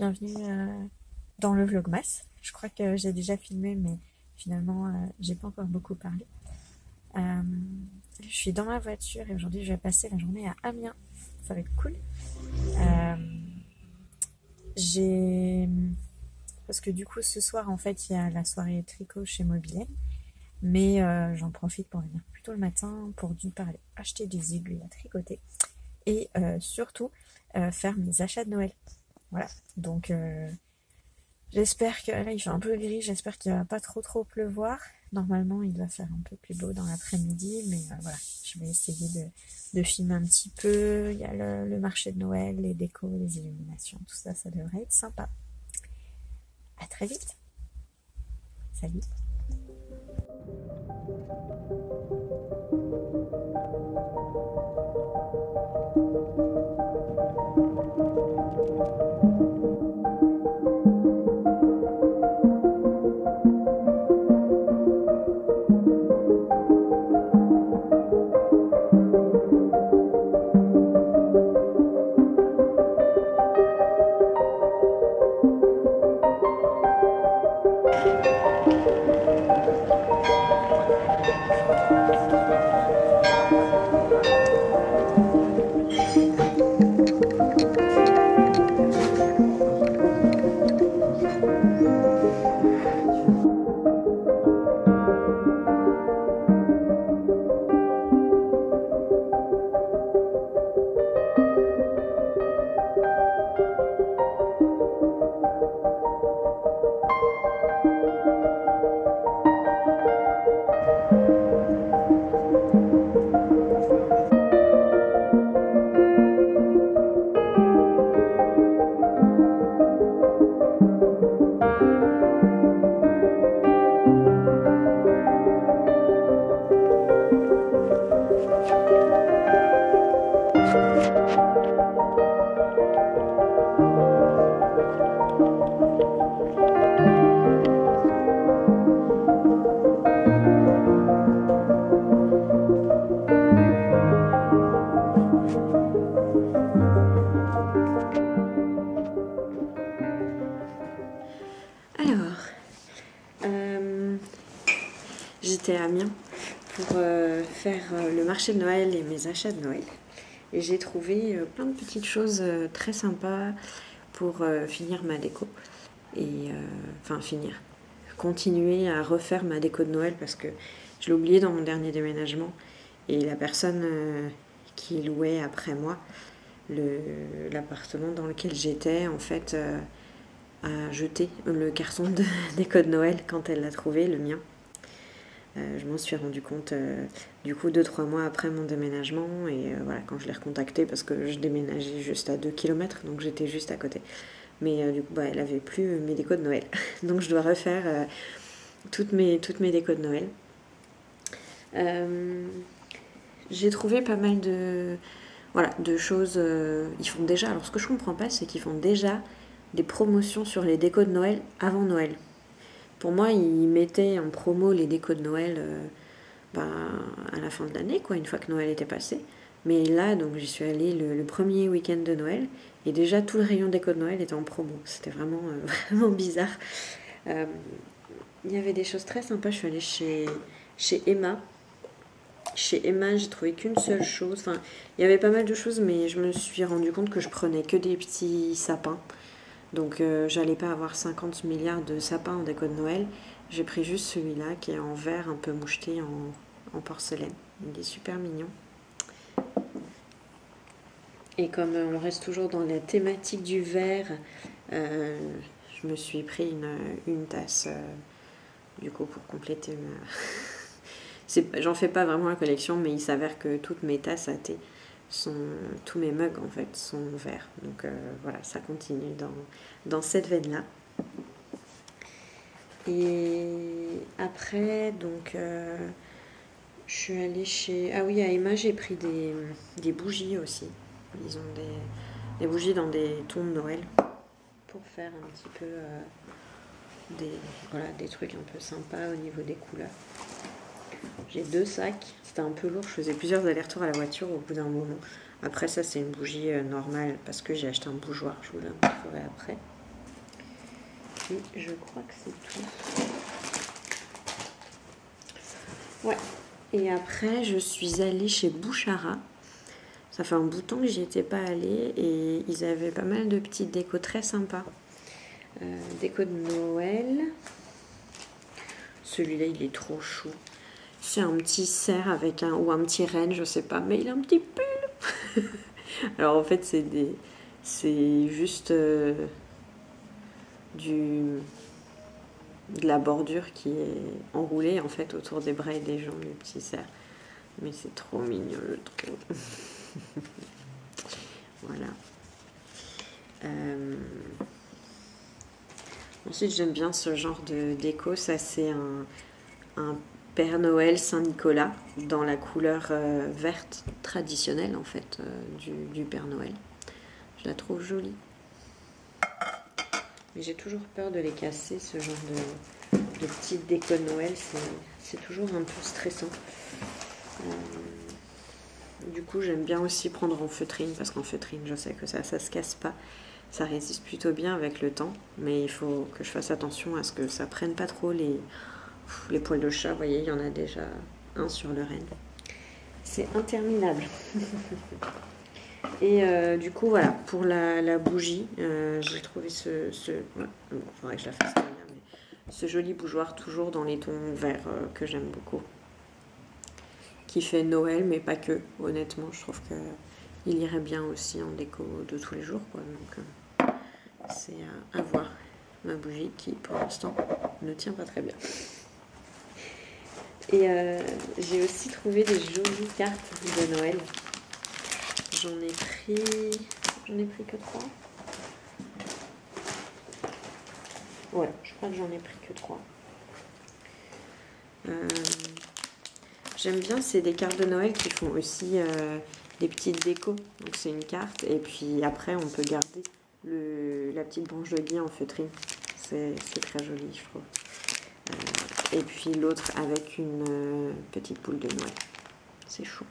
Bienvenue dans le vlogmas. Je crois que j'ai déjà filmé, mais finalement j'ai pas encore beaucoup parlé. Je suis dans ma voiture et aujourd'hui je vais passer la journée à Amiens. Ça va être cool. Parce que du coup ce soir en fait il y a la soirée tricot chez Mobilem, mais j'en profite pour venir plus tôt le matin pour d'une part aller acheter des aiguilles à tricoter et surtout faire mes achats de Noël. Voilà, donc j'espère que là il fait un peu gris, j'espère qu'il va pas trop pleuvoir. Normalement il doit faire un peu plus beau dans l'après-midi, mais voilà, je vais essayer de filmer un petit peu. Il y a le marché de Noël, les décos, les illuminations, tout ça, ça devrait être sympa. À très vite. Salut. Alors, j'étais à Amiens pour faire le marché de Noël et mes achats de Noël. Et j'ai trouvé plein de petites choses très sympas pour finir ma déco. Et enfin continuer à refaire ma déco de Noël parce que je l'ai oublié dans mon dernier déménagement. Et la personne qui louait après moi l'appartement dans lequel j'étais, en fait, a jeté le carton de déco de Noël quand elle l'a trouvé, le mien. Je m'en suis rendu compte du coup 2-3 mois après mon déménagement et voilà, quand je l'ai recontactée parce que je déménageais juste à 2 km, donc j'étais juste à côté. Mais du coup elle avait plus mes décos de Noël. Donc je dois refaire toutes mes décos de Noël. J'ai trouvé pas mal de choses. Ils font déjà, alors ce que je comprends pas, c'est qu'ils font déjà des promotions sur les décos de Noël avant Noël. Pour moi, ils mettaient en promo les décos de Noël à la fin de l'année, quoi, une fois que Noël était passé. Mais là, donc, j'y suis allée le premier week-end de Noël et déjà tout le rayon déco de Noël était en promo. C'était vraiment, vraiment bizarre. Il y avait des choses très sympas. Je suis allée chez Emma. Chez Emma, j'ai trouvé qu'une seule chose. Enfin, il y avait pas mal de choses, mais je me suis rendu compte que je prenais que des petits sapins. Donc j'allais pas avoir 50 milliards de sapins en déco de Noël. J'ai pris juste celui-là qui est en verre un peu moucheté en porcelaine. Il est super mignon. Et comme on reste toujours dans la thématique du verre, je me suis pris une tasse du coup pour compléter ma... J'en fais pas vraiment la collection, mais il s'avère que toutes mes tasses à thé tous mes mugs en fait sont verts. Donc voilà, ça continue dans cette veine-là. Et après, donc, je suis allée chez... Ah oui, à Emma, j'ai pris des bougies aussi. Ils ont des bougies dans des tons de Noël pour faire un petit peu des trucs un peu sympas au niveau des couleurs. J'ai 2 sacs. C'était un peu lourd. Je faisais plusieurs allers-retours à la voiture au bout d'un moment. Après, ça, c'est une bougie normale parce que j'ai acheté un bougeoir. Je vous la montrerai après. Et je crois que c'est tout. Ouais. Et après, je suis allée chez Bouchara. Ça fait un bout de temps que j'y étais pas allée et ils avaient pas mal de petites décos très sympas. Déco de Noël. Celui-là, il est trop chou. C'est un petit cerf avec ou un petit renne, je sais pas, mais il a un petit pull. Alors en fait, c'est juste de la bordure qui est enroulée en fait autour des bras et des jambes du petit cerf. Mais c'est trop mignon, je trouve. Voilà. Ensuite, j'aime bien ce genre de déco. Ça, c'est un Père Noël Saint-Nicolas dans la couleur verte traditionnelle en fait du Père Noël. Je la trouve jolie. Mais j'ai toujours peur de les casser, ce genre de petites déco de Noël. C'est toujours un peu stressant. Du coup, j'aime bien aussi prendre en feutrine parce qu'en feutrine, je sais que ça se casse pas. Ça résiste plutôt bien avec le temps. Mais il faut que je fasse attention à ce que ça prenne pas trop les poils de chat. Vous voyez, il y en a déjà un sur le renne. C'est interminable. Et du coup, voilà, pour la bougie, j'ai trouvé bon, il faudrait que je la fasse derrière, mais ce joli bougeoir toujours dans les tons verts que j'aime beaucoup. Qui fait Noël, mais pas que. Honnêtement, je trouve qu'il irait bien aussi en déco de tous les jours, quoi. Donc, c'est à voir. Ma bougie qui, pour l'instant, ne tient pas très bien. Et j'ai aussi trouvé des jolies cartes de Noël. J'en ai pris que 3. Ouais, je crois que j'en ai pris que 3. J'aime bien, c'est des cartes de Noël qui font aussi des petites décos. Donc c'est une carte et puis après on peut garder la petite branche de gui en feutrine. C'est très joli, je trouve. Et puis l'autre avec une petite boule de Noël. C'est chou.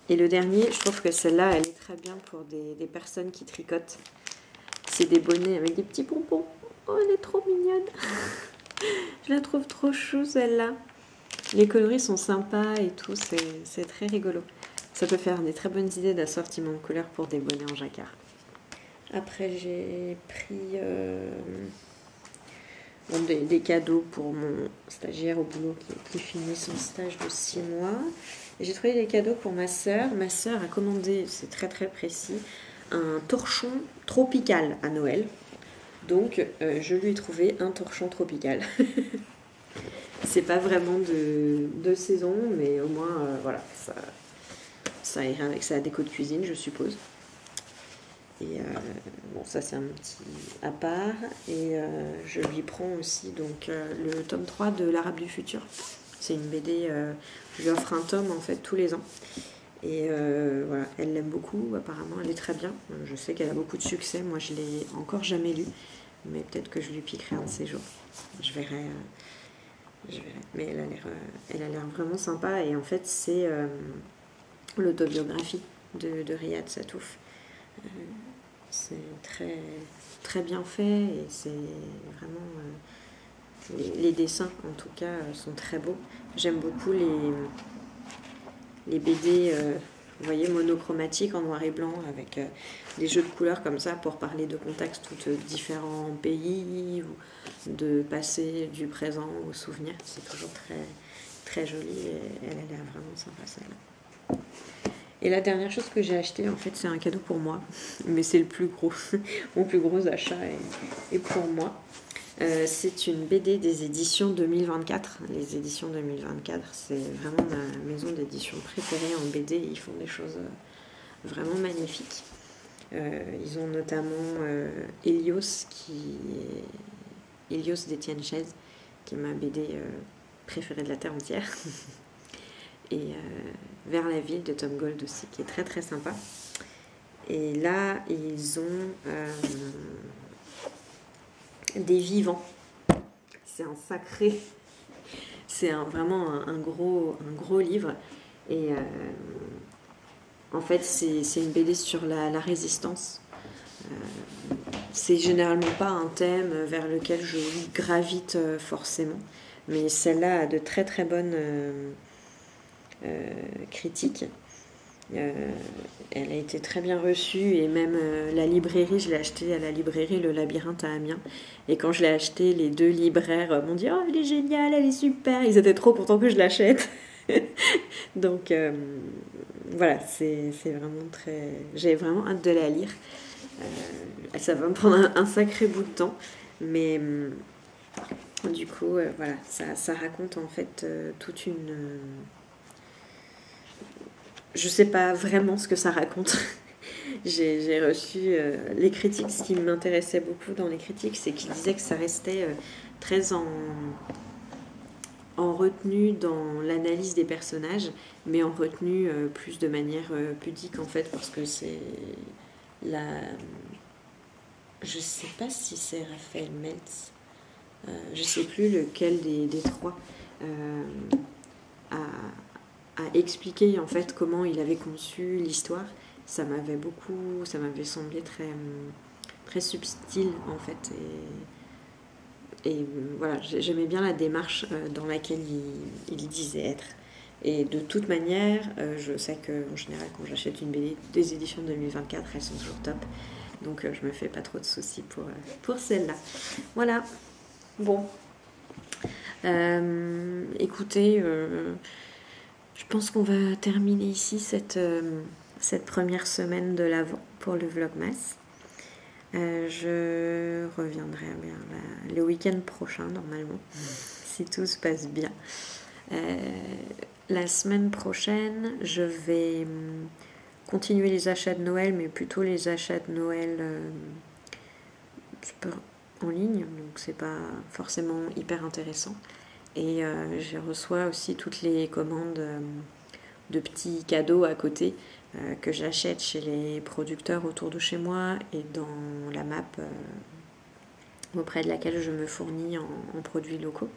Et le dernier, je trouve que celle-là, elle est très bien pour des personnes qui tricotent. C'est des bonnets avec des petits pompons. Oh, elle est trop mignonne. Je la trouve trop chou celle-là. Les coloris sont sympas et tout, c'est très rigolo. Ça peut faire des très bonnes idées d'assortiment de couleurs pour des bonnets en jacquard. Après, j'ai pris des cadeaux pour mon stagiaire au boulot qui finit son stage de 6 mois. Et j'ai trouvé des cadeaux pour ma sœur. Ma sœur a commandé, c'est très très précis, un torchon tropical à Noël. Donc, je lui ai trouvé un torchon tropical. C'est pas vraiment de saison, mais au moins, voilà, ça ira avec sa déco de cuisine, je suppose. Et bon, ça c'est un petit à part. Et je lui prends aussi donc le tome 3 de l'Arabe du futur. C'est une BD, je lui offre un tome en fait tous les ans. Et voilà, elle l'aime beaucoup, apparemment, elle est très bien. Je sais qu'elle a beaucoup de succès, moi je l'ai encore jamais lu, mais peut-être que je lui piquerai un de ces jours. Je verrai. Mais elle a l'air vraiment sympa. Et en fait, c'est l'autobiographie de Riyad Sattouf. C'est très, très bien fait et c'est vraiment... les dessins, en tout cas, sont très beaux. J'aime beaucoup les BD, vous voyez, monochromatiques en noir et blanc avec des jeux de couleurs comme ça pour parler de contextes tout différents pays ou de passer du présent au souvenir. C'est toujours très, très joli et elle a l'air vraiment sympa celle-là. Et la dernière chose que j'ai acheté, en fait, c'est un cadeau pour moi. Mais c'est le plus gros, mon plus gros achat est pour moi. C'est une BD des éditions 2024. Les éditions 2024, c'est vraiment ma maison d'édition préférée en BD. Ils font des choses vraiment magnifiques. Ils ont notamment Hélios d'Étienne Chaise, qui est ma BD préférée de la Terre entière. Et Vers la ville de Tom Gold aussi, qui est très très sympa. Et là, ils ont des vivants. C'est un sacré, c'est vraiment un gros livre. Et en fait, c'est une BD sur la résistance. C'est généralement pas un thème vers lequel je gravite forcément, mais celle-là a de très très bonnes critiques. Elle a été très bien reçue et même la librairie, je l'ai achetée à la librairie Le Labyrinthe à Amiens. Et quand je l'ai achetée, les deux libraires m'ont dit « Oh, elle est géniale, elle est super !» Ils étaient trop contents que je l'achète. Donc voilà, c'est vraiment très... J'ai vraiment hâte de la lire. Ça va me prendre un sacré bout de temps, mais du coup, voilà, ça raconte en fait toute une... Je sais pas vraiment ce que ça raconte. J'ai reçu les critiques. Ce qui m'intéressait beaucoup dans les critiques, c'est qu'ils disaient que ça restait très en retenue dans l'analyse des personnages, mais en retenue plus de manière pudique en fait, parce que c'est la... Je sais pas si c'est Raphaël Meltz. Je sais plus lequel des trois a expliqué en fait comment il avait conçu l'histoire. Ça m'avait semblé très, très subtil en fait. Et voilà, j'aimais bien la démarche dans laquelle il disait être. Et de toute manière, je sais qu'en général, quand j'achète une BD des éditions 2024, elles sont toujours top. Donc je me fais pas trop de soucis pour celle-là. Voilà. Bon. Écoutez, je pense qu'on va terminer ici cette première semaine de l'Avent pour le Vlogmas. Je reviendrai le week-end prochain, normalement, si tout se passe bien. La semaine prochaine, je vais continuer les achats de Noël, mais plutôt les achats de Noël en ligne, donc c'est pas forcément hyper intéressant. Et je reçois aussi toutes les commandes de petits cadeaux à côté que j'achète chez les producteurs autour de chez moi et dans la map auprès de laquelle je me fournis en produits locaux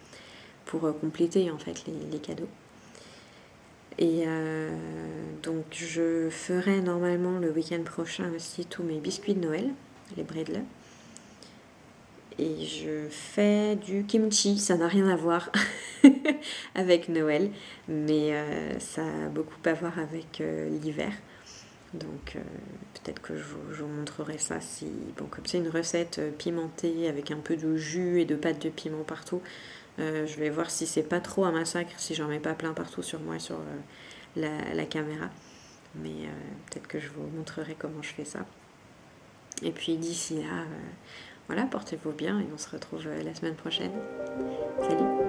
pour compléter en fait les cadeaux. Et donc je ferai normalement le week-end prochain aussi tous mes biscuits de Noël, les Bredle. et je fais du kimchi. Ça n'a rien à voir avec Noël, mais ça a beaucoup à voir avec l'hiver. Donc peut-être que je vous montrerai ça si... Bon, comme c'est une recette pimentée avec un peu de jus et de pâte de piment partout, je vais voir si c'est pas trop un massacre, si j'en mets pas plein partout sur moi et sur la caméra. Mais peut-être que je vous montrerai comment je fais ça. Et puis d'ici là, voilà, portez-vous bien et on se retrouve la semaine prochaine. Salut!